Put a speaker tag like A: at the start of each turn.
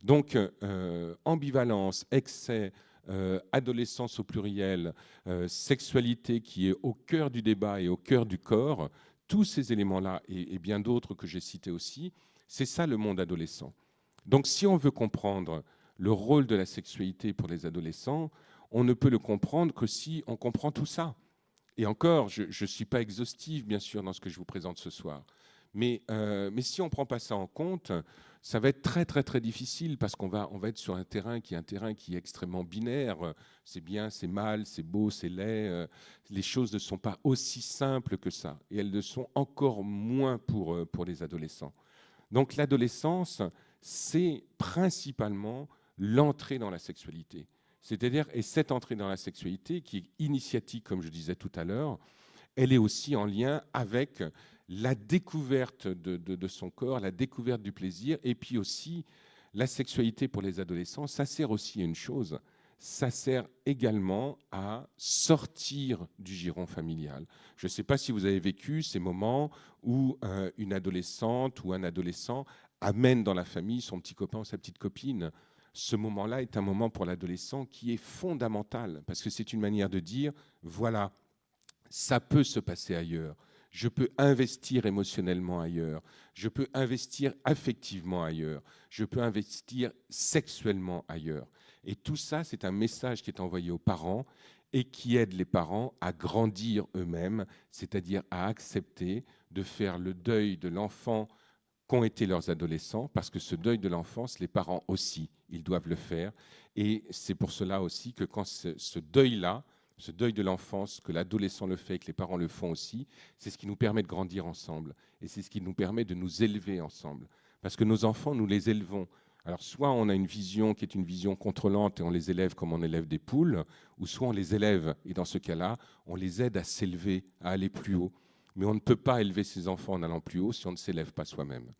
A: Donc, ambivalence, excès, adolescence au pluriel, sexualité qui est au cœur du débat et au cœur du corps, tous ces éléments-là, et bien d'autres que j'ai cités aussi, c'est ça le monde adolescent. Donc si on veut comprendre le rôle de la sexualité pour les adolescents, on ne peut le comprendre que si on comprend tout ça. Et encore, je ne suis pas exhaustif, bien sûr, dans ce que je vous présente ce soir. Mais si on ne prend pas ça en compte, ça va être très, très, très difficile parce qu'on va être sur un terrain qui est extrêmement binaire. C'est bien, c'est mal, c'est beau, c'est laid. Les choses ne sont pas aussi simples que ça. Et elles le sont encore moins pour les adolescents. Donc l'adolescence, c'est principalement l'entrée dans la sexualité. C'est-à-dire, et cette entrée dans la sexualité, qui est initiatique, comme je disais tout à l'heure, elle est aussi en lien avec la découverte de son corps, la découverte du plaisir, et puis aussi la sexualité pour les adolescents, ça sert aussi à une chose, ça sert également à sortir du giron familial. Je ne sais pas si vous avez vécu ces moments où une adolescente ou un adolescent amène dans la famille son petit copain ou sa petite copine. Ce moment-là est un moment pour l'adolescent qui est fondamental, parce que c'est une manière de dire, voilà, ça peut se passer ailleurs. Je peux investir émotionnellement ailleurs. Je peux investir affectivement ailleurs. Je peux investir sexuellement ailleurs. Et tout ça, c'est un message qui est envoyé aux parents et qui aide les parents à grandir eux-mêmes, c'est-à-dire à accepter de faire le deuil de l'enfant qu'ont été leurs adolescents, parce que ce deuil de l'enfance, les parents aussi, ils doivent le faire. Et c'est pour cela aussi que quand ce deuil-là, ce deuil de l'enfance, que l'adolescent le fait et que les parents le font aussi, c'est ce qui nous permet de grandir ensemble. Et c'est ce qui nous permet de nous élever ensemble. Parce que nos enfants, nous les élevons. Alors soit on a une vision qui est une vision contrôlante et on les élève comme on élève des poules, ou soit on les élève et dans ce cas-là, on les aide à s'élever, à aller plus haut. Mais on ne peut pas élever ses enfants en allant plus haut si on ne s'élève pas soi-même.